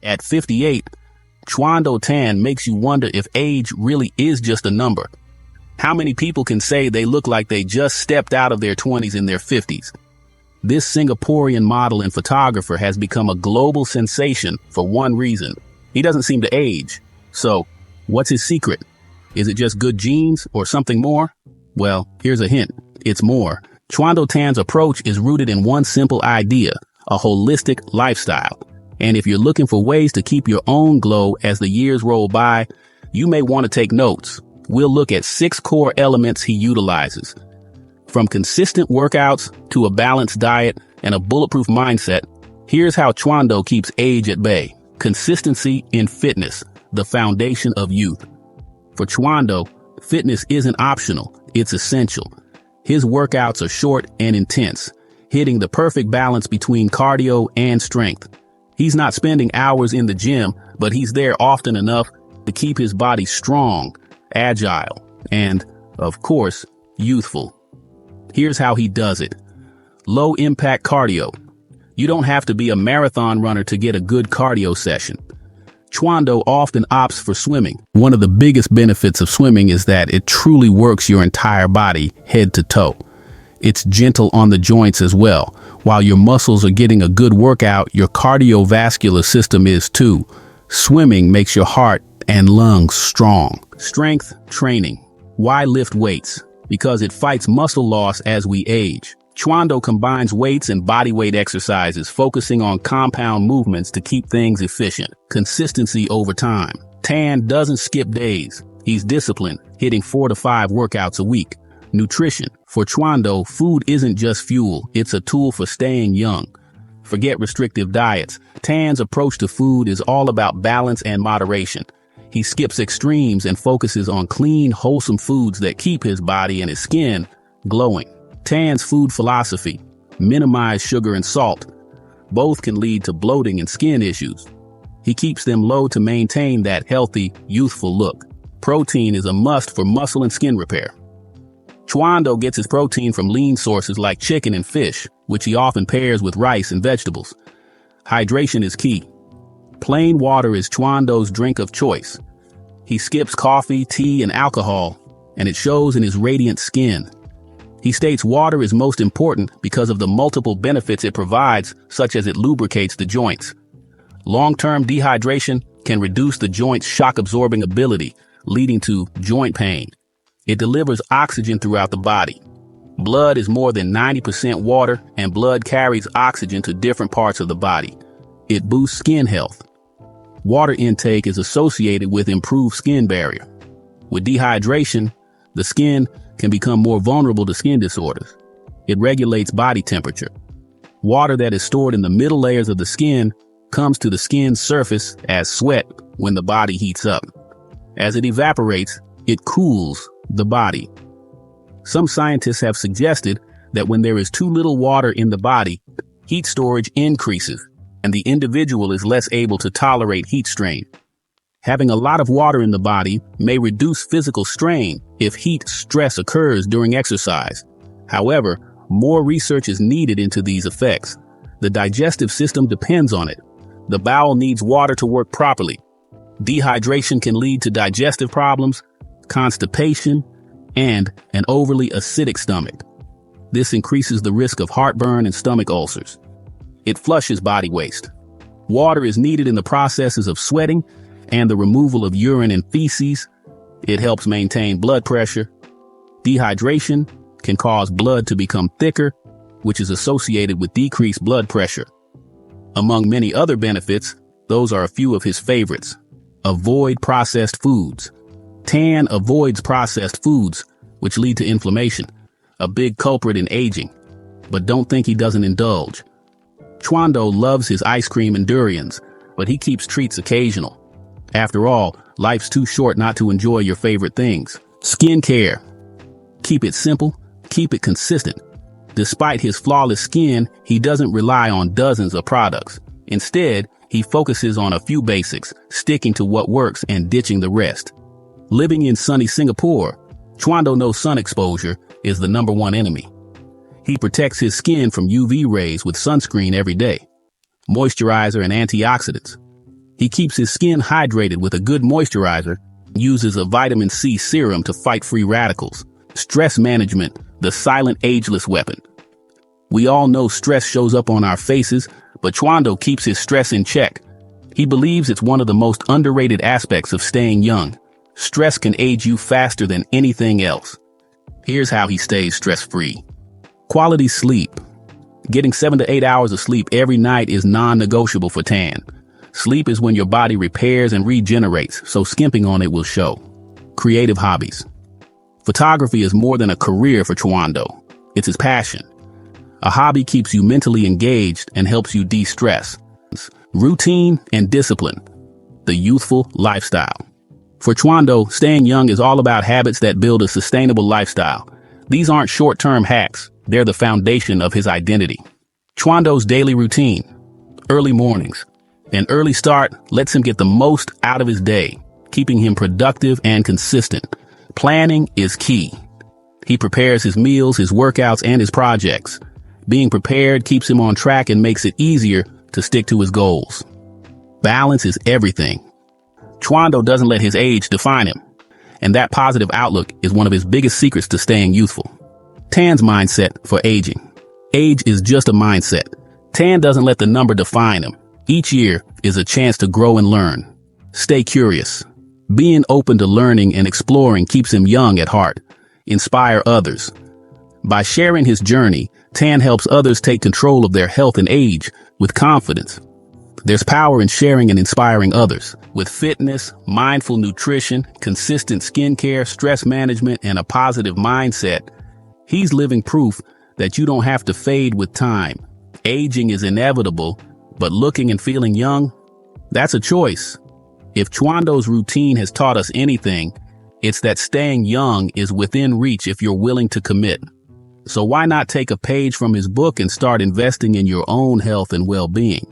At 58, Chuando Tan makes you wonder if age really is just a number. How many people can say they look like they just stepped out of their 20s in their 50s? This Singaporean model and photographer has become a global sensation for one reason. He doesn't seem to age. So, what's his secret? Is it just good genes or something more? Well, here's a hint. It's more. Chuando Tan's approach is rooted in one simple idea, a holistic lifestyle. And if you're looking for ways to keep your own glow as the years roll by, you may want to take notes. We'll look at 6 core elements he utilizes. From consistent workouts to a balanced diet and a bulletproof mindset, here's how Chuando keeps age at bay. Consistency in fitness, the foundation of youth. For Chuando, fitness isn't optional, it's essential. His workouts are short and intense, hitting the perfect balance between cardio and strength. He's not spending hours in the gym, but he's there often enough to keep his body strong, agile, and, of course, youthful. Here's how he does it. Low-impact cardio. You don't have to be a marathon runner to get a good cardio session. Chuando often opts for swimming. One of the biggest benefits of swimming is that it truly works your entire body, head to toe. It's gentle on the joints as well. While your muscles are getting a good workout, your cardiovascular system is too. Swimming makes your heart and lungs strong. Strength training. Why lift weights? Because it fights muscle loss as we age. Chuando combines weights and bodyweight exercises, focusing on compound movements to keep things efficient. Consistency over time. Tan doesn't skip days. He's disciplined, hitting 4 to 5 workouts a week. Nutrition. For Chuando, food isn't just fuel, it's a tool for staying young. Forget restrictive diets. Tan's approach to food is all about balance and moderation. He skips extremes and focuses on clean, wholesome foods that keep his body and his skin glowing. Tan's food philosophy: minimize sugar and salt. Both can lead to bloating and skin issues. He keeps them low to maintain that healthy, youthful look. Protein is a must for muscle and skin repair. Chuando gets his protein from lean sources like chicken and fish, which he often pairs with rice and vegetables. Hydration is key. Plain water is Chuando's drink of choice. He skips coffee, tea, and alcohol, and it shows in his radiant skin. He states water is most important because of the multiple benefits it provides, such as it lubricates the joints. Long-term dehydration can reduce the joint's shock-absorbing ability, leading to joint pain. It delivers oxygen throughout the body. Blood is more than 90% water, and blood carries oxygen to different parts of the body. It boosts skin health. Water intake is associated with improved skin barrier. With dehydration, the skin can become more vulnerable to skin disorders. It regulates body temperature. Water that is stored in the middle layers of the skin comes to the skin's surface as sweat when the body heats up. As it evaporates, it cools the body. Some scientists have suggested that when there is too little water in the body, heat storage increases, and the individual is less able to tolerate heat strain. Having a lot of water in the body may reduce physical strain if heat stress occurs during exercise. However, more research is needed into these effects. The digestive system depends on it. The bowel needs water to work properly. Dehydration can lead to digestive problems, constipation, and an overly acidic stomach. This increases the risk of heartburn and stomach ulcers. It flushes body waste. Water is needed in the processes of sweating and the removal of urine and feces. It helps maintain blood pressure. Dehydration can cause blood to become thicker, which is associated with decreased blood pressure. Among many other benefits, those are a few of his favorites. Avoid processed foods. Tan avoids processed foods, which lead to inflammation, a big culprit in aging. But don't think he doesn't indulge. Chuando loves his ice cream and durians, but he keeps treats occasional. After all, life's too short not to enjoy your favorite things. Skincare. Keep it simple, keep it consistent. Despite his flawless skin, he doesn't rely on dozens of products. Instead, he focuses on a few basics, sticking to what works and ditching the rest. Living in sunny Singapore, Chuando knows sun exposure is the #1 enemy. He protects his skin from UV rays with sunscreen every day, moisturizer and antioxidants. He keeps his skin hydrated with a good moisturizer, uses a vitamin C serum to fight free radicals. Stress management, the silent ageless weapon. We all know stress shows up on our faces, but Chuando keeps his stress in check. He believes it's one of the most underrated aspects of staying young. Stress can age you faster than anything else. Here's how he stays stress-free. Quality sleep. Getting 7 to 8 hours of sleep every night is non-negotiable for Tan. Sleep is when your body repairs and regenerates, so skimping on it will show. Creative hobbies. Photography is more than a career for Chuando. It's his passion. A hobby keeps you mentally engaged and helps you de-stress. Routine and discipline. The youthful lifestyle. For Chuando, staying young is all about habits that build a sustainable lifestyle. These aren't short-term hacks. They're the foundation of his identity. Chuando's daily routine. Early mornings. An early start lets him get the most out of his day, keeping him productive and consistent. Planning is key. He prepares his meals, his workouts, and his projects. Being prepared keeps him on track and makes it easier to stick to his goals. Balance is everything. Chuando doesn't let his age define him, and that positive outlook is one of his biggest secrets to staying youthful. Tan's mindset for aging. Age is just a mindset. Tan doesn't let the number define him. Each year is a chance to grow and learn. Stay curious. Being open to learning and exploring keeps him young at heart. Inspire others. By sharing his journey, Tan helps others take control of their health and age with confidence. There's power in sharing and inspiring others. With fitness, mindful nutrition, consistent skincare, stress management, and a positive mindset, he's living proof that you don't have to fade with time. Aging is inevitable, but looking and feeling young, that's a choice. If Chuando's routine has taught us anything, it's that staying young is within reach if you're willing to commit. So why not take a page from his book and start investing in your own health and well-being?